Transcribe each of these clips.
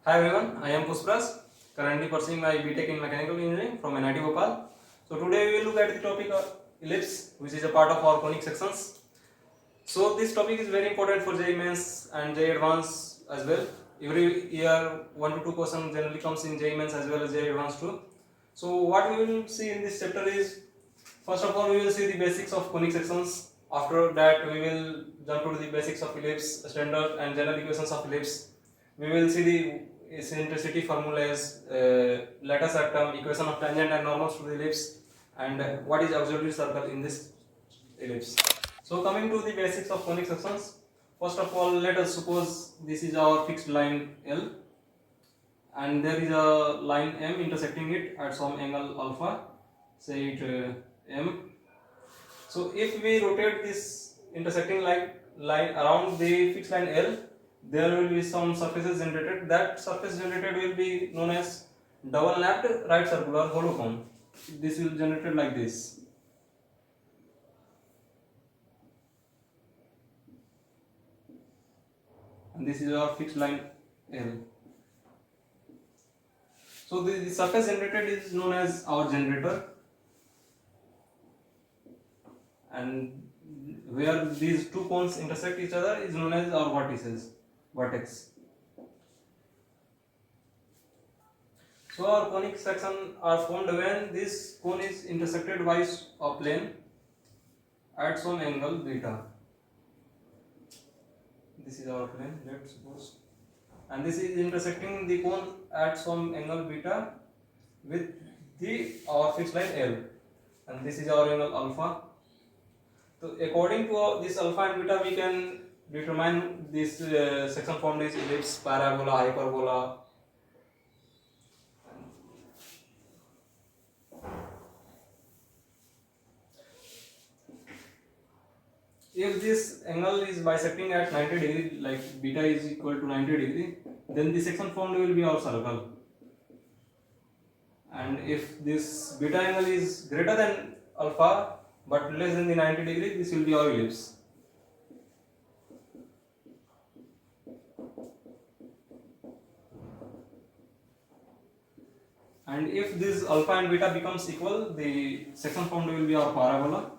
Hi everyone, I am Pushpras, currently pursuing my BTech in Mechanical Engineering from NIT Bhopal. So today we will look at the topic of ellipse, which is a part of our conic sections. So this topic is very important for JEE Mains and JEE Advanced as well. Every year 1 to 2 questions generally comes in JEE Mains as well as JEE Advanced too. So what we will see in this chapter is, first of all we will see the basics of conic sections. After that we will jump to the basics of ellipse, standard and general equations of ellipse. We will see the eccentricity formulas, lattice atom, equation of tangent and normals to the ellipse, and what is auxiliary circle in this ellipse. So coming to the basics of conic sections, first of all let us suppose this is our fixed line L and there is a line M intersecting it at some angle alpha, say it M. So if we rotate this intersecting line around the fixed line L, there will be some surfaces generated. That surface generated will be known as double lapped right circular hollow cone. This will generated like this. And this is our fixed line L. So the surface generated is known as our generator, and where these two cones intersect each other is known as our vertex. So our conic sections are formed when this cone is intersected by a plane at some angle beta. This is our plane, let's suppose, and this is intersecting the cone at some angle beta with our fixed line L, and this is our angle alpha. So according to this alpha and beta, we can determine this section formed is ellipse, parabola, hyperbola. If this angle is bisecting at 90 degree, like beta is equal to 90 degree, then the section formed will be our circle. And if this beta angle is greater than alpha but less than the 90 degree, this will be our ellipse. And if this alpha and beta becomes equal, the section formed will be our parabola.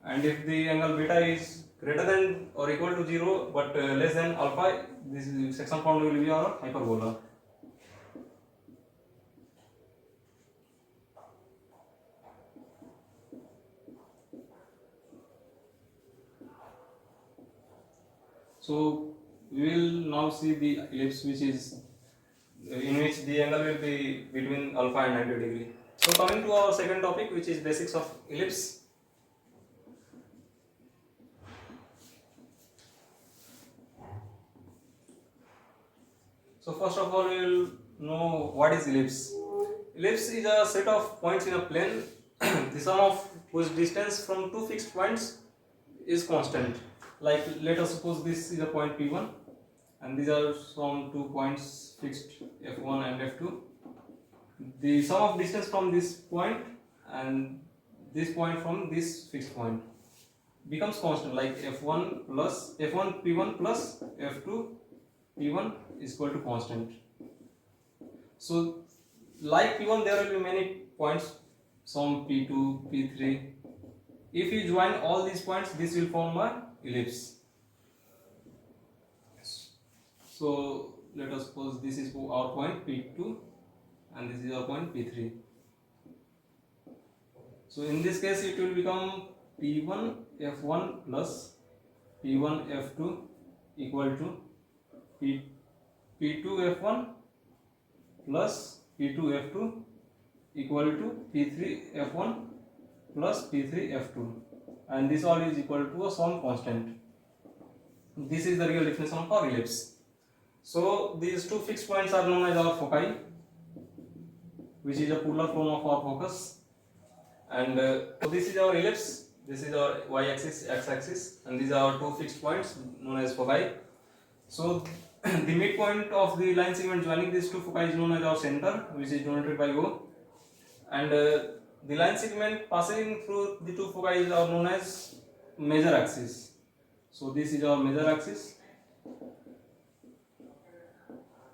And if the angle beta is greater than or equal to 0 but less than alpha, this section formed will be our hyperbola. So we will now see the ellipse in which the angle will be between alpha and 90 degree. So coming to our second topic, which is basics of ellipse. So first of all we will know what is ellipse. Ellipse is a set of points in a plane, the sum of whose distance from two fixed points is constant. Like let us suppose this is a point P1 and these are some two points fixed F1 and F2. The sum of distance from this point and this point from this fixed point becomes constant, like F1 P1 plus F2 P1 is equal to constant. So like P1 there will be many points, some P2, P3. If you join all these points, this will form a ellipse. So let us suppose this is our point P2 and this is our point P3. So in this case it will become P1 F1 plus P1 F2 equal to P2 F1 plus P2 F2 equal to P3 F1 plus P3 F2, and this all is equal to a some constant. This is the real definition of our ellipse. So these two fixed points are known as our foci, which is a polar form of our focus, and so this is our ellipse, this is our y-axis, x-axis, and these are two fixed points known as foci. So the midpoint of the line segment joining these two foci is known as our center, which is denoted by O, and the line segment passing through the two foci are known as major axis. So this is our major axis,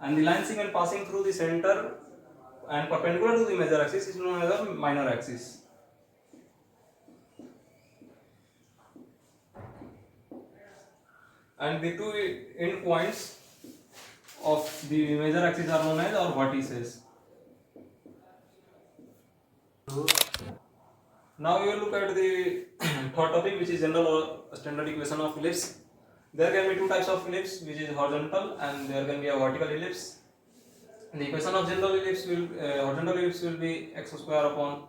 and the line segment passing through the center and perpendicular to the major axis is known as a minor axis. And the two end points of the major axis are known as our vertices. Now we will look at the third topic, which is general or standard equation of ellipse. There can be two types of ellipse, which is horizontal and there can be a vertical ellipse. The equation of general ellipse will horizontal ellipse will be x square upon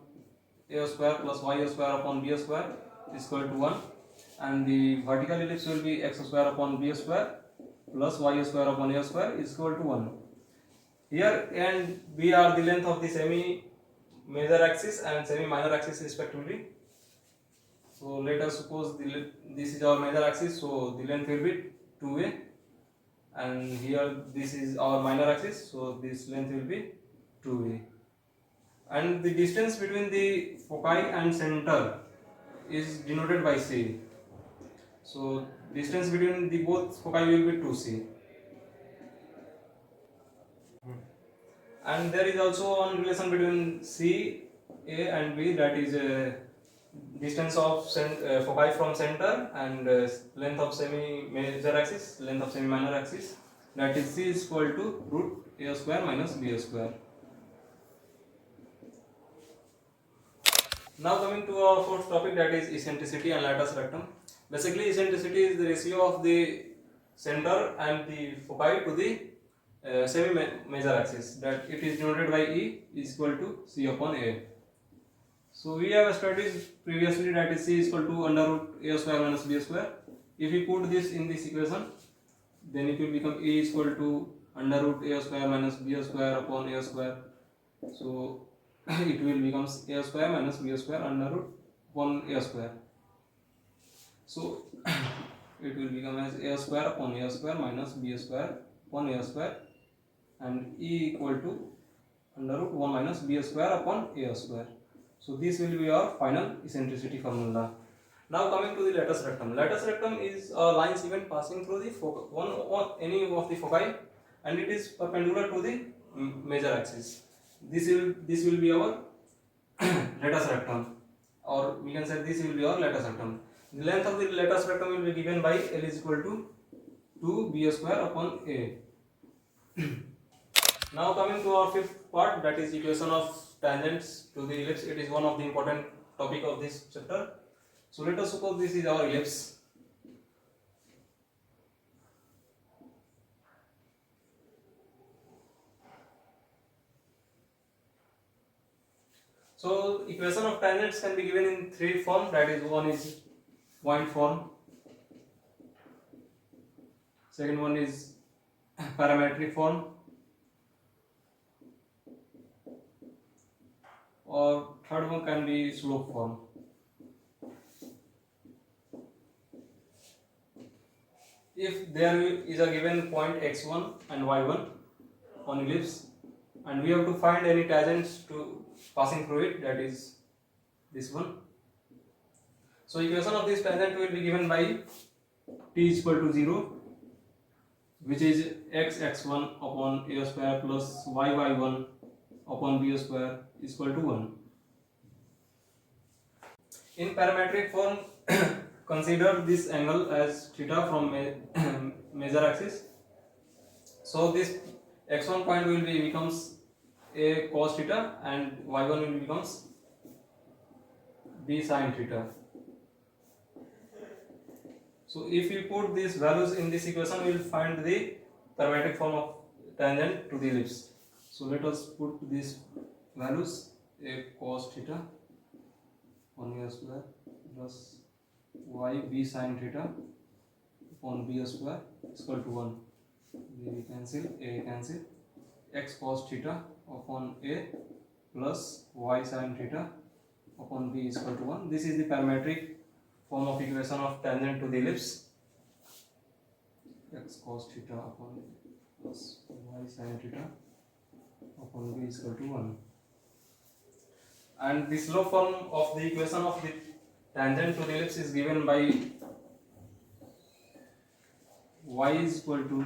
a square plus y square upon b square is equal to 1, and the vertical ellipse will be x square upon b square plus y square upon a square is equal to 1. Here A and B are the length of the semi major axis and semi minor axis respectively. So let us suppose this is our major axis, so the length will be 2a, and here this is our minor axis, so this length will be 2a, and the distance between the foci and center is denoted by c. So distance between the both foci will be 2c. And there is also one relation between C, A and B, that is distance of foci from center and length of semi major axis, length of semi minor axis, that is C is equal to root A square minus B square. Now coming to our fourth topic, that is eccentricity and latus rectum. Basically eccentricity is the ratio of the center and the foci to the semi major axis, that it is denoted by E is equal to C upon A. So we have studied previously that is C is equal to under root A square minus B square. If we put this in this equation, then it will become E is equal to under root A square minus B square upon A square. So it will become A square minus B square under root upon A square. So it will become as A square upon A square minus B square upon A square, and E equal to under root 1 minus B square upon A square. So this will be our final eccentricity formula. Now coming to the latus rectum. Latus rectum is a line segment passing through the any of the foci, and it is perpendicular to the major axis. This will be our latus rectum, or we can say this will be our latus rectum. The length of the latus rectum will be given by L is equal to 2b square upon A. Now coming to our fifth part, that is equation of tangents to the ellipse. It is one of the important topic of this chapter. So let us suppose this is our ellipse. So equation of tangents can be given in three forms, that is one is point form, second one is parametric form, or third one can be slope form. If there is a given point x1 and y1 on ellipse, and we have to find any tangents to passing through it, that is this one. So equation of this tangent will be given by t is equal to 0, which is x1 upon a square plus y1 upon b square is equal to 1. In parametric form, consider this angle as theta from major axis. So this x1 point will be becomes a cos theta, and y1 will becomes b sin theta. So if we put these values in this equation, we will find the parametric form of tangent to the ellipse. So let us put these values: a cos theta on a square plus y b sin theta upon b square is equal to 1. We cancel, a cancel, x cos theta upon a plus y sin theta upon b is equal to 1. This is the parametric form of equation of tangent to the ellipse. X cos theta upon a plus y sin theta upon b is equal to 1. And the slope form of the equation of the tangent to the ellipse is given by y is equal to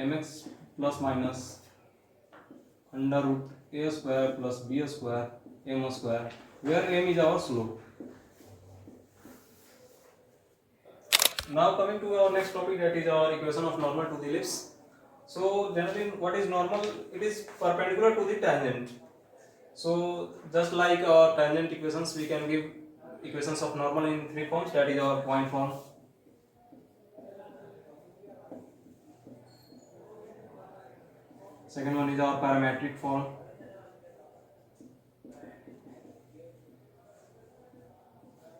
mx plus minus under root a square plus b square m square, where m is our slope. Now coming to our next topic, that is our equation of normal to the ellipse. So generally what is normal? It is perpendicular to the tangent. So just like our tangent equations, we can give equations of normal in three forms, that is our point form, second one is our parametric form,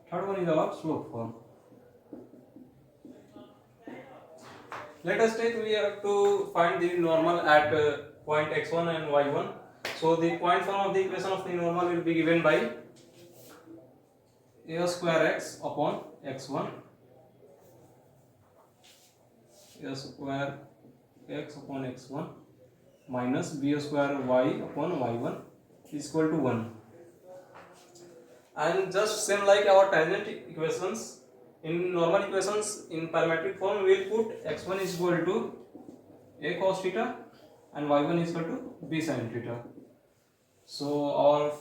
third one is our slope form. Let us take, we have to find the normal at point x1 and y1. So the point form of the equation of the normal will be given by a square x upon x1, a square x upon x1 minus b square y upon y1 is equal to 1. And just same like our tangent equations, in normal equations in parametric form we will put x1 is equal to a cos theta and y1 is equal to b sin theta. So our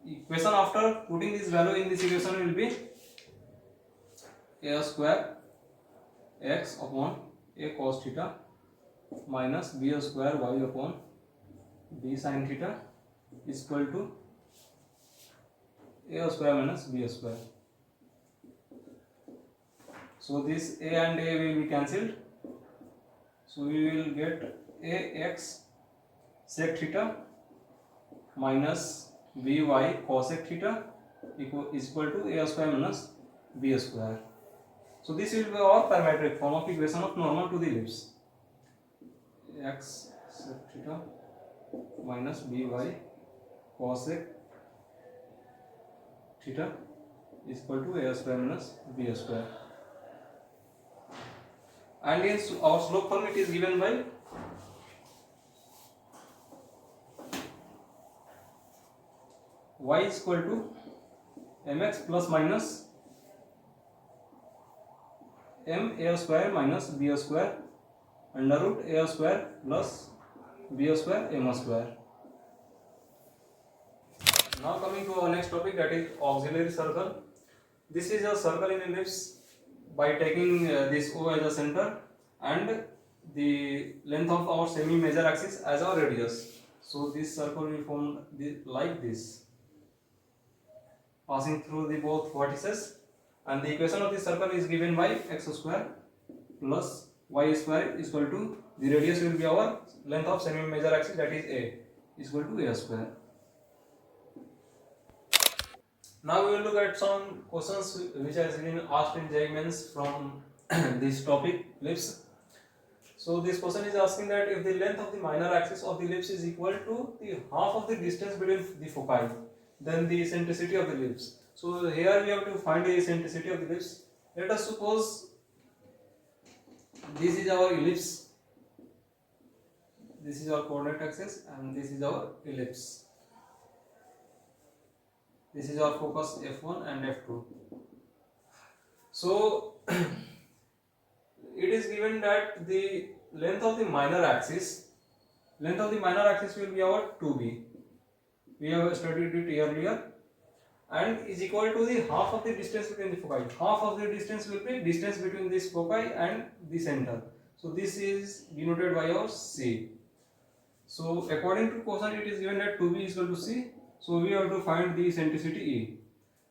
equation after putting this value in this equation will be a square x upon a cos theta minus b square y upon b sin theta is equal to a square minus b square. So this a and a will be cancelled. So we will get ax sec theta minus by cosec theta is equal to a square minus b square. So this will be our parametric form of equation of normal to the ellipse. X sec theta minus by cosec theta is equal to a square minus b square. And in our slope form it is given by y is equal to mx plus minus m a square minus b square under root a square plus b square m square. Now coming to our next topic, that is auxiliary circle. This is a circle in ellipse by taking this O as a center and the length of our semi major axis as our radius. So this circle will form like this, passing through the both vertices, and the equation of this circle is given by x square plus y square is equal to, the radius will be our length of semi major axis, that is a, is equal to a square. Now we will look at some questions which has been asked in JEE Mains from this topic, ellipse. So this question is asking that if the length of the minor axis of the ellipse is equal to the half of the distance between the foci, then the eccentricity of the ellipse. So here we have to find the eccentricity of the ellipse. Let us suppose this is our ellipse, this is our coordinate axis, and this is our ellipse. This is our focus F1 and F2. So it is given that the length of the minor axis will be our 2b. We have studied it earlier, and is equal to the half of the distance between the foci. Half of the distance will be distance between this foci and the center. So this is denoted by our c. So according to question, it is given that 2b is equal to c. So we have to find the eccentricity E.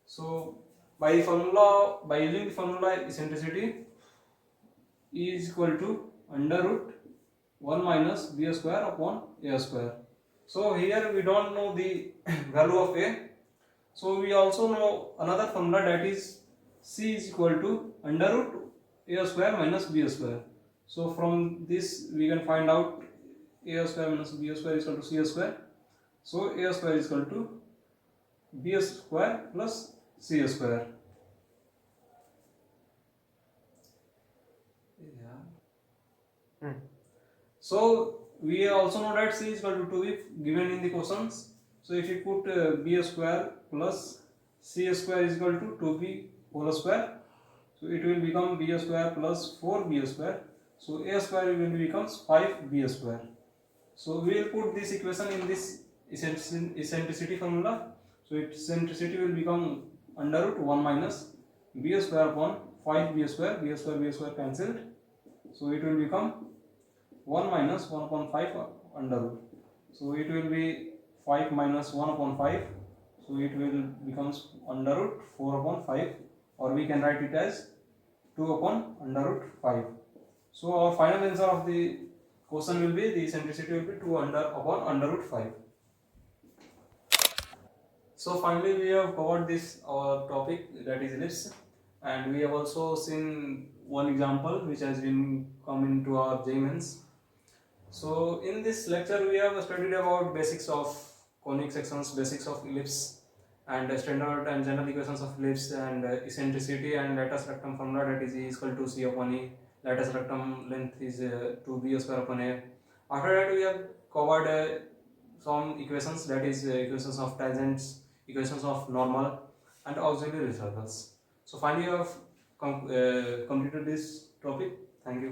So by using the formula eccentricity, E is equal to under root 1 minus b square upon a square. So here we don't know the value of a. So we also know another formula, that is c is equal to under root a square minus b square. So from this we can find out a square minus b square is equal to c square. So a square is equal to b square plus c square. So we also know that c is equal to 2 if given in the questions. So if you put b square plus c square is equal to 2b whole square. So it will become b square plus 4b square. So a square will becomes 5b square. So we will put this equation in this eccentricity formula. So eccentricity will become under root 1 minus b square upon 5b square. B square cancelled. So it will become 1 minus 1 upon 5 under root. So it will be 5 minus 1 upon 5. So it will becomes under root 4 upon 5, or we can write it as 2 upon under root 5. So our final answer of the question will be, the eccentricity will be 2 upon under root 5. So finally we have covered this our topic, that is ellipse, and we have also seen one example which has been come into our J-mains. So in this lecture we have studied about basics of conic sections, basics of ellipse, and standard and general equations of ellipse, and eccentricity and lattice rectum formula, that is E is equal to C upon E. Lattice rectum length is 2b square upon A. After that we have covered some equations, that is equations of tangents, equations of normal, and auxiliary circles. So finally you have completed this topic. Thank you.